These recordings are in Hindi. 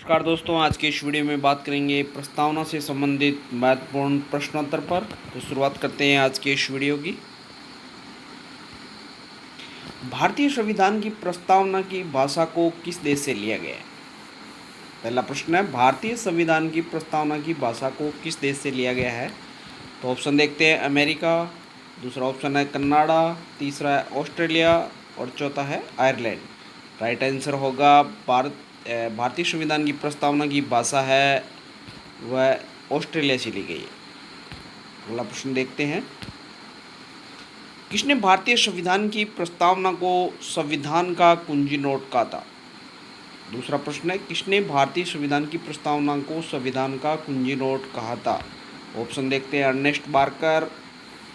नमस्कार दोस्तों, आज के इस वीडियो में बात करेंगे प्रस्तावना से संबंधित महत्वपूर्ण प्रश्नोत्तर पर। तो शुरुआत करते हैं आज के इस वीडियो की। भारतीय संविधान की प्रस्तावना की भाषा को किस देश से लिया गया है? पहला प्रश्न है, भारतीय संविधान की प्रस्तावना की भाषा को किस देश से लिया गया है? तो ऑप्शन देखते हैं, अमेरिका, दूसरा ऑप्शन है कनाडा, तीसरा है ऑस्ट्रेलिया और चौथा है आयरलैंड। राइट आंसर होगा भारतीय संविधान की प्रस्तावना की भाषा है वह ऑस्ट्रेलिया से ली गई है। अगला प्रश्न देखते हैं, किसने भारतीय संविधान की प्रस्तावना को संविधान का कुंजी नोट कहा था? दूसरा प्रश्न है, किसने भारतीय संविधान की प्रस्तावना को संविधान का कुंजी नोट कहा था? ऑप्शन देखते हैं, Ernest Barker,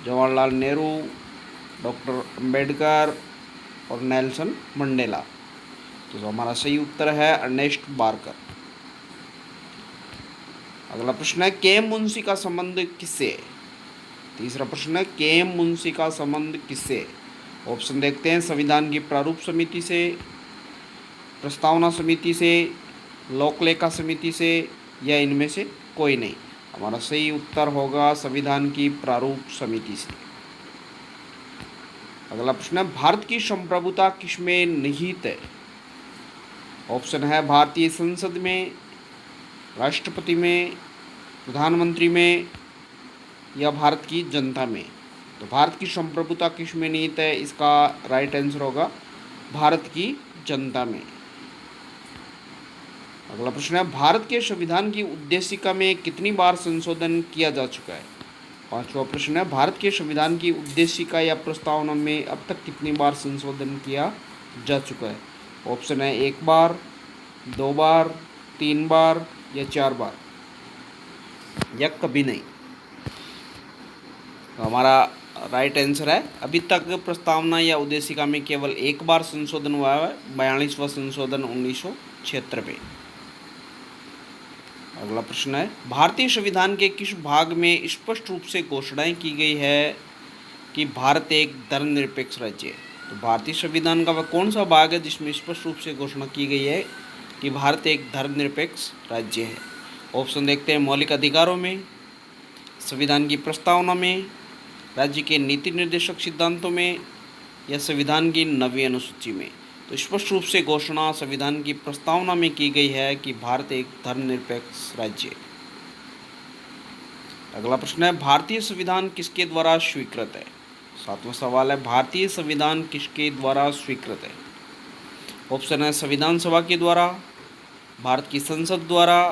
Jawaharlal Nehru, doctor Ambedkar और नेल्सन मंडेला। तो हमारा सही उत्तर है अर्नेस्ट बार्कर। अगला प्रश्न है, के एम मुंशी का संबंध किससे है? तीसरा प्रश्न है, के एम मुंशी का संबंध किससे? ऑप्शन देखते हैं, संविधान की प्रारूप समिति से, प्रस्तावना समिति से, लोकलेखा समिति से या इनमें से कोई नहीं। हमारा सही उत्तर होगा संविधान की प्रारूप समिति से। अगला प्रश्न है, भारत की संप्रभुता किसमें निहित है? ऑप्शन है, भारतीय संसद में, राष्ट्रपति में, प्रधानमंत्री में या भारत की जनता में। तो भारत की संप्रभुता किस में निहित है? इसका राइट आंसर होगा भारत की जनता में। अगला प्रश्न है, भारत के संविधान की उद्देशिका में कितनी बार संशोधन किया जा चुका है? पांचवा प्रश्न है, भारत के संविधान की उद्देशिका या प्रस्तावना में अब तक कितनी बार संशोधन किया जा चुका है? ऑप्शन है, 1 बार, 2 बार, 3 बार या 4 बार या कभी नहीं। तो हमारा राइट आंसर है, अभी तक प्रस्तावना या उद्देशिका में केवल 1 बार संशोधन हुआ है, 42वां संशोधन 1976 में। अगला प्रश्न है, भारतीय संविधान के किस भाग में स्पष्ट रूप से घोषणाएं की गई है कि भारत एक धर्मनिरपेक्ष राज्य है? तो भारतीय संविधान का वह कौन सा भाग है जिसमें स्पष्ट रूप से घोषणा की गई है कि भारत एक धर्मनिरपेक्ष राज्य है? ऑप्शन देखते हैं, मौलिक अधिकारों में, संविधान की प्रस्तावना में, राज्य के नीति निर्देशक सिद्धांतों में या संविधान की 9वीं अनुसूची में। तो स्पष्ट रूप से घोषणा संविधान की प्रस्तावना में की गई है कि भारत एक धर्मनिरपेक्ष राज्य है। अगला प्रश्न है, भारतीय संविधान किसके द्वारा स्वीकृत है? 7वां सवाल है, भारतीय संविधान किसके द्वारा स्वीकृत है? ऑप्शन है, संविधान सभा के द्वारा, भारत की संसद द्वारा,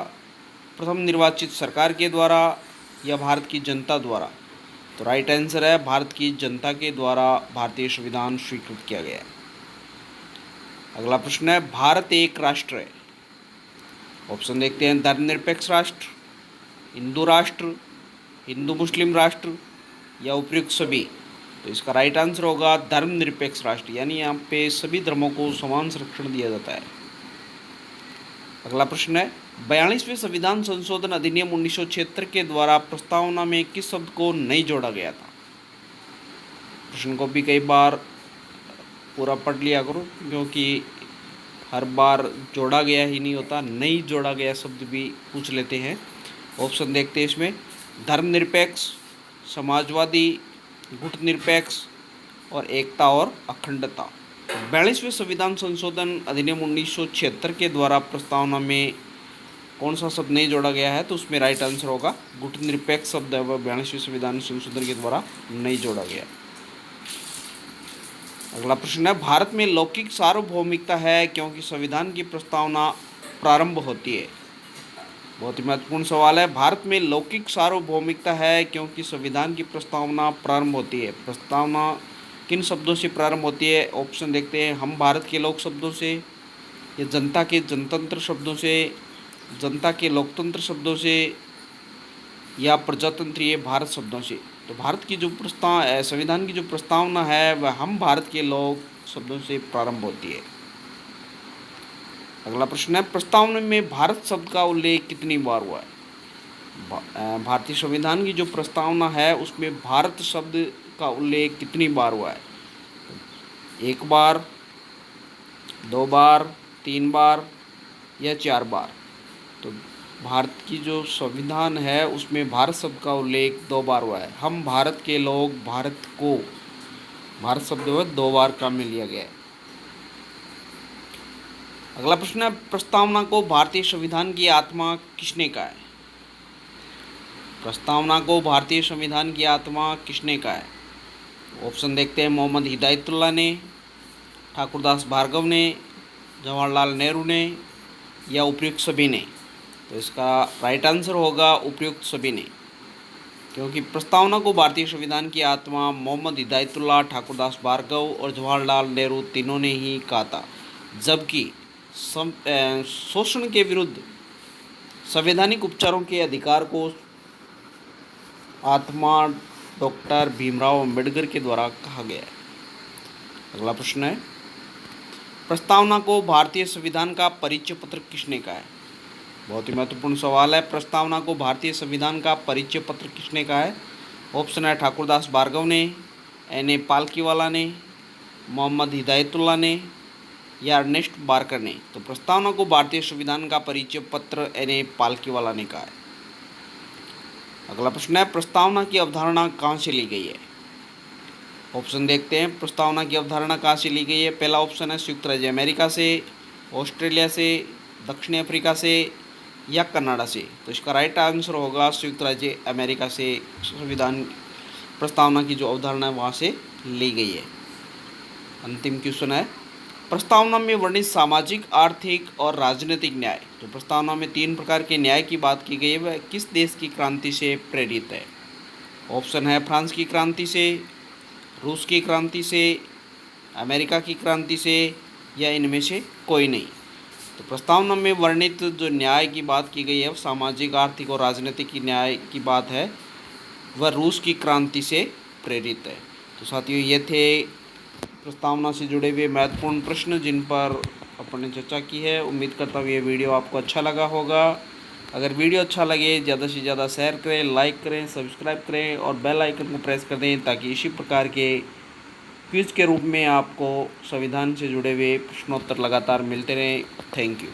प्रथम निर्वाचित सरकार के द्वारा या भारत की जनता द्वारा। तो राइट आंसर है, भारत की जनता के द्वारा भारतीय संविधान स्वीकृत किया गया है। अगला प्रश्न है, भारत एक राष्ट्र है? ऑप्शन देखते हैं, धर्मनिरपेक्ष राष्ट्र, हिंदू राष्ट्र, हिंदू मुस्लिम राष्ट्र या उपयुक्त सभी। तो इसका राइट आंसर होगा धर्मनिरपेक्ष राष्ट्र, यानी यहाँ पे सभी धर्मों को समान संरक्षण दिया जाता है। अगला प्रश्न है, 42वें संविधान संशोधन अधिनियम 1976 के द्वारा प्रस्तावना में किस शब्द को नहीं जोड़ा गया था? प्रश्न को भी कई बार पूरा पढ़ लिया करो, क्योंकि हर बार जोड़ा गया ही नहीं होता, नहीं जोड़ा गया शब्द भी पूछ लेते हैं। ऑप्शन देखते हैं इसमें, धर्मनिरपेक्ष, समाजवादी, गुटनिरपेक्ष और एकता और अखंडता। 42वें संविधान संशोधन अधिनियम 1976 के द्वारा प्रस्तावना में कौन सा शब्द नहीं जोड़ा गया है? तो उसमें राइट आंसर होगा गुटनिरपेक्ष शब्द है वह 42वें संविधान संशोधन के द्वारा नहीं जोड़ा गया। अगला प्रश्न है, भारत में लौकिक सार्वभौमिकता है क्योंकि संविधान की प्रस्तावना प्रारंभ होती है? बहुत ही महत्वपूर्ण सवाल है, भारत में लौकिक सार्वभौमिकता है क्योंकि संविधान की प्रस्तावना प्रारंभ होती है। प्रस्तावना किन शब्दों से प्रारंभ होती है? ऑप्शन देखते हैं, हम भारत के लोक शब्दों से या जनता के जनतंत्र शब्दों से, जनता के लोकतंत्र शब्दों से या प्रजातंत्रीय भारत शब्दों से। तो भारत की जो संविधान की जो प्रस्तावना है वह हम भारत के लोक शब्दों से प्रारंभ होती है। अगला प्रश्न है, प्रस्तावना में भारत शब्द का उल्लेख कितनी बार हुआ है? भारतीय संविधान की जो प्रस्तावना है उसमें भारत शब्द का उल्लेख कितनी बार हुआ है? 1 बार, 2 बार, 3 बार या 4 बार। तो भारत की जो संविधान है उसमें भारत शब्द का उल्लेख 2 बार हुआ है। हम भारत के लोग, भारत को, भारत शब्द में 2 बार काम में लिया गया है। अगला प्रश्न है, प्रस्तावना को भारतीय संविधान की आत्मा किसने कहा है? प्रस्तावना को भारतीय संविधान की आत्मा किसने कहा है? ऑप्शन देखते हैं, मोहम्मद हिदायतुल्लाह ने, ठाकुरदास भार्गव ने, जवाहरलाल नेहरू ने या उपयुक्त सभी ने। तो इसका राइट आंसर होगा उपयुक्त सभी ने, क्योंकि प्रस्तावना को भारतीय संविधान की आत्मा मोहम्मद हिदायतुल्लाह, ठाकुरदास भार्गव और जवाहरलाल नेहरू तीनों ने ही कहा था। जबकि शोषण के विरुद्ध संवैधानिक उपचारों के अधिकार को आत्मा डॉक्टर भीमराव अंबेडकर के द्वारा कहा गया है। अगला प्रश्न है, प्रस्तावना को भारतीय संविधान का परिचय पत्र किसने कहा है? बहुत ही महत्वपूर्ण सवाल है। प्रस्तावना को भारतीय संविधान का परिचय पत्र किसने कहा है? ऑप्शन है, ठाकुरदास भार्गव ने, N.A. पालकीवाला ने, मोहम्मद हिदायतुल्लाह ने या अर्नेस्ट बार्कर ने। तो प्रस्तावना को भारतीय संविधान का परिचय पत्र N.A. पालकीवाला ने कहा है। अगला प्रश्न है, प्रस्तावना की अवधारणा कहाँ से ली गई है? ऑप्शन देखते हैं, प्रस्तावना की अवधारणा कहाँ से ली गई है। पहला ऑप्शन है, संयुक्त राज्य अमेरिका से, ऑस्ट्रेलिया से, दक्षिण अफ्रीका से या कनाडा से। तो इसका राइट आंसर होगा संयुक्त राज्य अमेरिका से संविधान प्रस्तावना की जो अवधारणा है वहाँ से ली गई है। अंतिम क्वेश्चन है, प्रस्तावना में वर्णित सामाजिक, आर्थिक और राजनीतिक न्याय, तो प्रस्तावना में 3 प्रकार के न्याय की बात की गई है, वह किस देश की क्रांति से प्रेरित है? ऑप्शन है, फ्रांस की क्रांति से, रूस की क्रांति से, अमेरिका की क्रांति से या इनमें से कोई नहीं। तो प्रस्तावना में वर्णित जो न्याय की बात की गई है, सामाजिक, आर्थिक और राजनीतिक की न्याय की बात है, वह रूस की क्रांति से प्रेरित है। तो साथियों, ये थे प्रस्तावना से जुड़े हुए महत्वपूर्ण प्रश्न जिन पर अपन ने चर्चा की है। उम्मीद करता हूँ ये वीडियो आपको अच्छा लगा होगा। अगर वीडियो अच्छा लगे ज़्यादा से ज़्यादा शेयर करें, लाइक करें, सब्सक्राइब करें और बेल आइकन को प्रेस कर दें, ताकि इसी प्रकार के क्विज के रूप में आपको संविधान से जुड़े हुए प्रश्नोत्तर लगातार मिलते रहें। Thank you.